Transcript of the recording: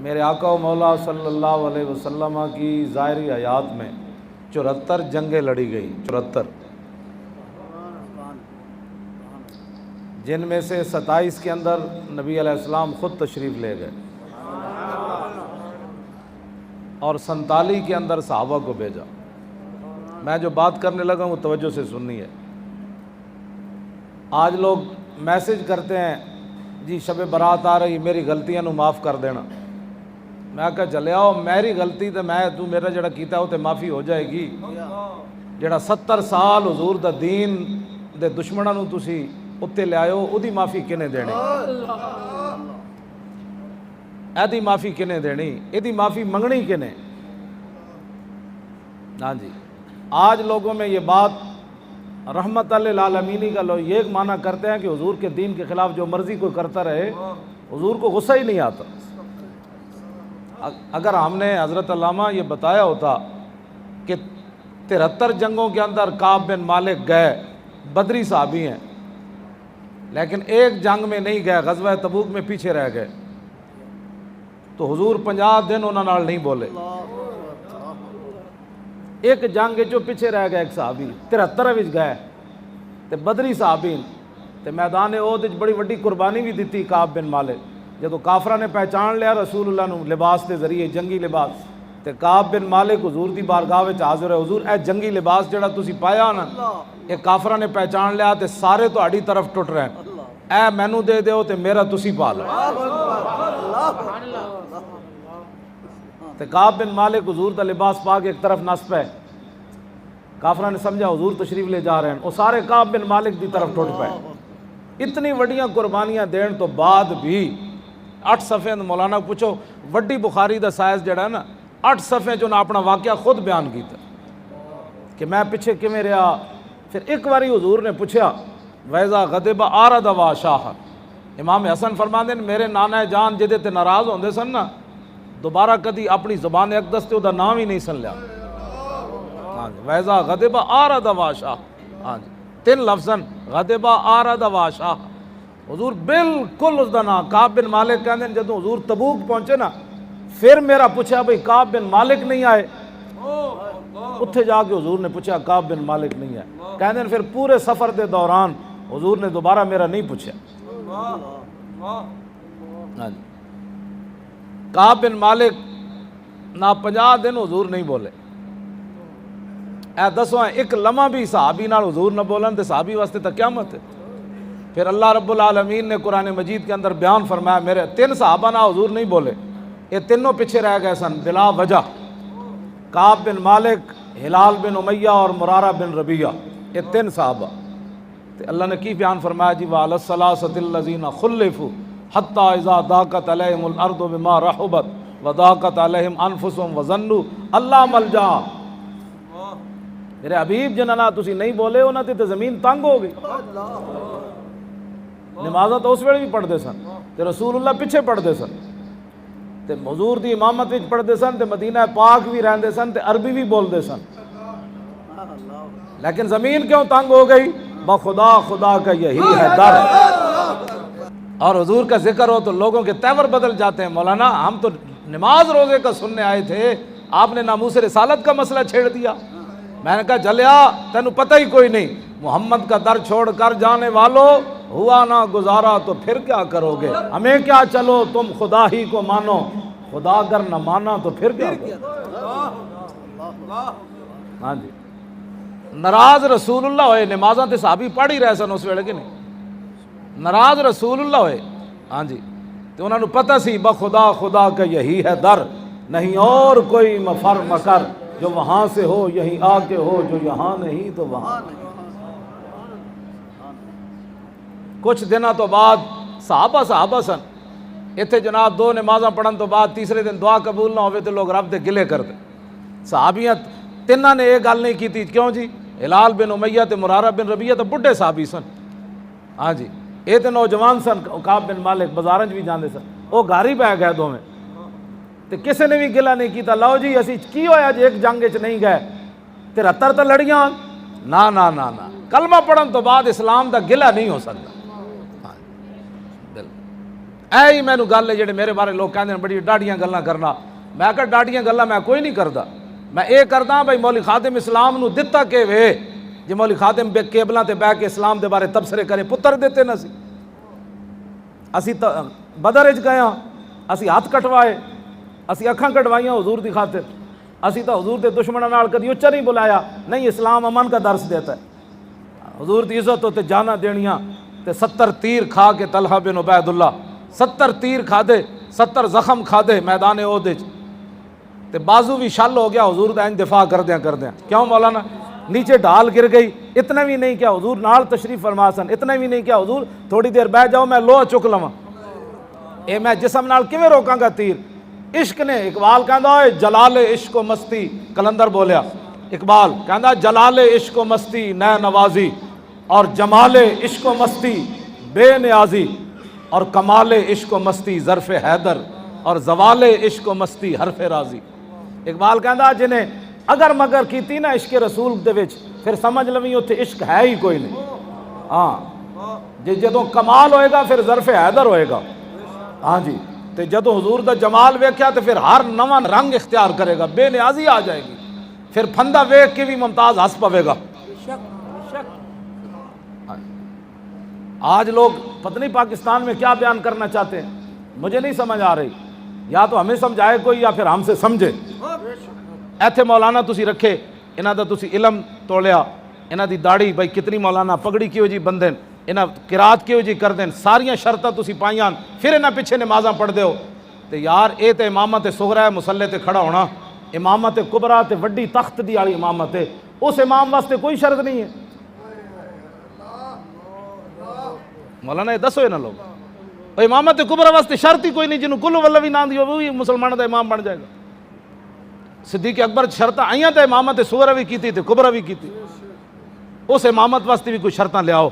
میرے آقا و مولا صلی اللہ علیہ وسلم کی ظاہری حیات میں 74 جنگیں لڑی گئی، 74، جن میں سے 27 کے اندر نبی علیہ السلام خود تشریف لے گئے اور 47 کے اندر صحابہ کو بھیجا۔ میں جو بات کرنے لگا ہوں وہ توجہ سے سننی ہے۔ آج لوگ میسج کرتے ہیں جی شب برات آ رہی، میری غلطیاں نو معاف کر دینا۔ میں کہا چلے آؤ، میری غلطی تو تو میرا جڑا کیتا ہے وہ تو معافی ہو جائے گی۔ جڑا 70 سال حضور دا دین دے دشمناں نو تسی اتنے لے آئے ہو، وہ دی معافی کنے دینی؟ ایدی معافی کنے دینی؟ ایدی معافی منگنی کنے؟ ہاں جی، آج لوگوں میں یہ بات رحمت للعالمینی کا لوگ یہ معنی کرتے ہیں کہ حضور کے دین کے خلاف جو مرضی کوئی کرتا رہے، حضور کو غصہ ہی نہیں آتا۔ اگر ہم نے حضرت علامہ یہ بتایا ہوتا کہ 73 جنگوں کے اندر کعب بن مالک گئے، بدری صحابی ہیں، لیکن ایک جنگ میں نہیں گئے، غزوہ تبوک میں پیچھے رہ گئے، تو حضور 50 دن انہوں نال نہیں بولے۔ ایک جنگ جو پیچھے رہ گئے ایک صحابی، 73 وچ گئے تے بدری صحابی تے میدان احد وچ بڑی وڈی قربانی بھی دیتی کعب بن مالک۔ جدو کافرہ نے پہچان لیا رسول اللہ نو لباس کے ذریعے، جنگی لباس، تے کعب بن مالک حضور دی بارگاہ وچ حاضر ہے، حضور اے جنگی لباس جڑا تسی پایا نا، یہ کافرہ نے پہچان لیا تے سارے تہاڈی طرف ٹٹ رہے ہیں، اے مینوں دے دیو تے میرا تسی پا لو۔ تے کعب بن مالک حضور دا لباس پا کے ایک طرف نس پے، کافرہ نے سمجھا حضور تشریف لے جا رہے ہیں، وہ سارے کعب بن مالک دی طرف ٹوٹ پائے۔ اتنی وڈیاں قربانیاں دین تو بعد بھی 8 صفحے مولانا پوچھو، وڈی بخاری دا سائز جڑا ہے نا، 8 صفحے جو نہ اپنا واقعہ خود بیان کیتا کہ میں پیچھے کیویں رہا۔ پھر ایک باری حضور نے پوچھا وَإِذَا غَضِبَ أَعْرَضَ وَأَشَاهَ، امام حسن فرماندے نے میرے نانا جان جدے تے ناراض ہوندے سن نا، دوبارہ کدی اپنی زبان اقدس تے دا نام ہی نہیں سن لیا۔ ہاں جی، وَإِذَا غَضِبَ أَعْرَضَ وَأَشَاهَ، ہاں جی، 3 لفظاً غَضِبَ أَعْرَضَ وَأَشَاهَ۔ حضور بالکل اس دا نام کعب بن مالک کہندے ہیں، جدوں حضور تبوک پہنچے نا، پھر میرا پوچھا بھئی کعب بن مالک نہیں آئے؟ اتھے جا کے حضور نے پوچھا کعب بن مالک نہیں آئے، کہندے ہیں پھر پورے سفر دے دوران حضور نے دوبارہ میرا نہیں پوچھا۔ ہاں جی، کعب بن مالک نہ 50 دن حضور نہیں بولے۔ اے دسواں ایک لمحہ بھی صحابی نال حضور نہ بولن تے صحابی واسطے تا قیامت ہے۔ پھر اللہ رب العالمین نے قرآن مجید کے اندر بیان فرمایا میرے 3 صحابہ نہ حضور نہیں بولے، یہ تینوں پیچھے رہ گئے سن بلا وجہ، کعب بن مالک، ہلال بن امیہ اور مرارہ بن ربیعہ، یہ 3 صحابہ۔ تو اللہ نے کی بیان فرمایا جی وَعَلَى الثَّلَاثَةِ الَّذِينَ خُلِّفُوا حَتَّى إِذَا ضَاقَتْ عَلَيْهِمُ الْأَرْضُ بِمَا رَحُبَتْ وَضَاقَتْ عَلَيْهِمْ أَنفُسُهُمْ وَظَنُّوا أَلَّا مَلْجَأَ۔ میرے حبیب جنہاں تسی نہیں بولے انہاں تے زمین تنگ ہو گئی۔ نمازاں تو اس ویلے بھی پڑھتے سن تے رسول اللہ پیچھے پڑھتے سن تے حضور دی امامت وچ پڑھتے سن تے مدینہ پاک بھی رہندے سن تے عربی بھی بولتے سن، لیکن زمین کیوں تنگ ہو گئی؟ بخدا خدا کا یہی ہے در۔ اور حضور کا ذکر ہو تو لوگوں کے تیور بدل جاتے ہیں۔ مولانا ہم تو نماز روزے کا سننے آئے تھے، آپ نے ناموس رسالت کا مسئلہ چھیڑ دیا۔ میں نے کہا جلیا تینوں پتہ ہی کوئی نہیں، محمد کا در چھوڑ کر جانے والوں، ہوا نہ گزارا تو پھر کیا کرو گے؟ ہمیں کیا چلو تم خدا ہی کو مانو، خدا اگر نہ مانا تو پھر کیا کرو؟ ہاں جی، ناراض رسول اللہ ہوئے، نمازاں تے صحابی پڑھ ہی رہے سن اس ویلے کہ نہیں، ناراض رسول اللہ ہوئے، ہاں جی، تو انہوں نے پتہ سی بخدا خدا کا یہی ہے در، نہیں اور کوئی مفر مکر، جو وہاں سے ہو یہیں آ کے ہو، جو یہاں نہیں تو وہاں نہیں۔ کچھ دنوں تو بعد صحابہ سن اتنے جناب 2 نمازاں پڑھن تو بعد تیسرے دن دعا قبول نہ ہوئے تو لوگ رب دے گلے کرتے۔ صحابیاں 3 نے یہ گل نہیں کی تھی، کیوں جی؟ ہلال بن امیہ تے مرارہ بن ربیعہ تو بڈھے صحابی سن، ہاں جی، یہ تو نوجوان سن۔ کعب بن مالک بازارں بھی جاندے سن، وہ گھر ہی پہ گئے دوویں تے کسے نے بھی گلا نہیں کیتا لو جی اسی کی ہویا جی ایک جنگ وچ نہیں گئے 73 تو لڑیاں نہ نہ نہ نہ، کلمہ پڑھن تو بعد اسلام دا گلا نہیں ہو سکتا۔ اے ہی مینوں گل ہے جڑے میرے بارے لوگ کہندے بڑی ڈاڈیاں گلاں کرنا، میں کہ ڈاڈیاں گلاں میں کوئی نہیں کردا، میں اے کردا بھائی مولوی خادم اسلام نو دتا کہ وے جے مولوی خادم بے کیبلاں تے بیٹھ کے اسلام دے بارے تبصرے کرے پتر دیتے نہ سی، اسی بدر وچ گئے ہاں، اسی ہاتھ کٹوائے، اسی اکھاں کٹوائیاں حضور دی خاطر، اسی تو حضور دے دشمناں نال کدی اچا نہیں بلایا، نہیں اسلام امن کا درس دیتا ہے، حضور دی عزت تے جانا دینیاں تے 70 تیر کھا کے طلحہ بن عبید اللہ 70 تیر کھا دے 70 زخم کھا دے میدان احد وچ تے بازو بھی شل ہو گیا حضور دا دفاع کردیاں کیوں مولانا نیچے ڈھال گر گئی، اتنا بھی نہیں کیا حضور نال تشریف فرما سن، اتنا بھی نہیں کیا حضور تھوڑی دیر بیٹھ جاؤ میں لوہ چک لواں، اے میں جسم نال کیویں روکاں گا تیر، عشق نے اقبال کہندا ہے جلال عشق و مستی، کلندر بولیا اقبال کہندا جلال عشق و مستی نے نوازی اور جمال عشق و مستی بے نیازی اور کمال عشق و مستی ظرف حیدر اور زوال عشق و مستی حرف راضی۔ اقبال کہندا جنہیں اگر مگر کیتی نا عشق رسول دے وچ پھر سمجھ لویں اوتھے عشق ہے ہی کوئی نہیں، ہاں جدوں کمال ہوئے گا پھر ظرف حیدر ہوئے گا، ہاں جی تے جدوں حضور دا جمال ویکھیا تے پھر ہر نواں رنگ اختیار کرے گا، بے نیازی آ جائے گی، پھر پھندا ویکھ کے بھی ممتاز ہنس پوے گا۔ آج لوگ پتہ نہیں پاکستان میں کیا بیان کرنا چاہتے ہیں، مجھے نہیں سمجھ آ رہی، یا تو ہمیں سمجھائے کوئی یا پھر ہم سے سمجھے۔ ایتھے مولانا تسی رکھے انہاں دا تسی علم تولیا، انہاں دی داڑھی بھائی کتنی مولانا پگڑی کیوں جی بندن، انہاں قرات کیوں جی کر دین، ساریاں شرطاں تسی پائیاں، پھر انہاں پیچھے نمازاں پڑھ دیو تے یار اے تے امامت صغرا ہے مصلے تے کھڑا ہونا، امامت کبریٰ تے وڈی تخت دی والی امامت ہے، اس امام واسطے کوئی شرط نہیں ہے۔ مولانا یہ دسو نا لوگ، امامت کبریٰ واسطے شرط ہی کوئی نہیں، جنہوں کلو واللہ بھی نہ دیو وہی مسلمانوں دا امام بن جائے گا۔ صدیق اکبر شرطاں آئیاں تے امامت صغرا بھی کیتی تے کبریٰ بھی کیتی، اس امامت واسطے بھی کوئی شرطاں لے آؤ۔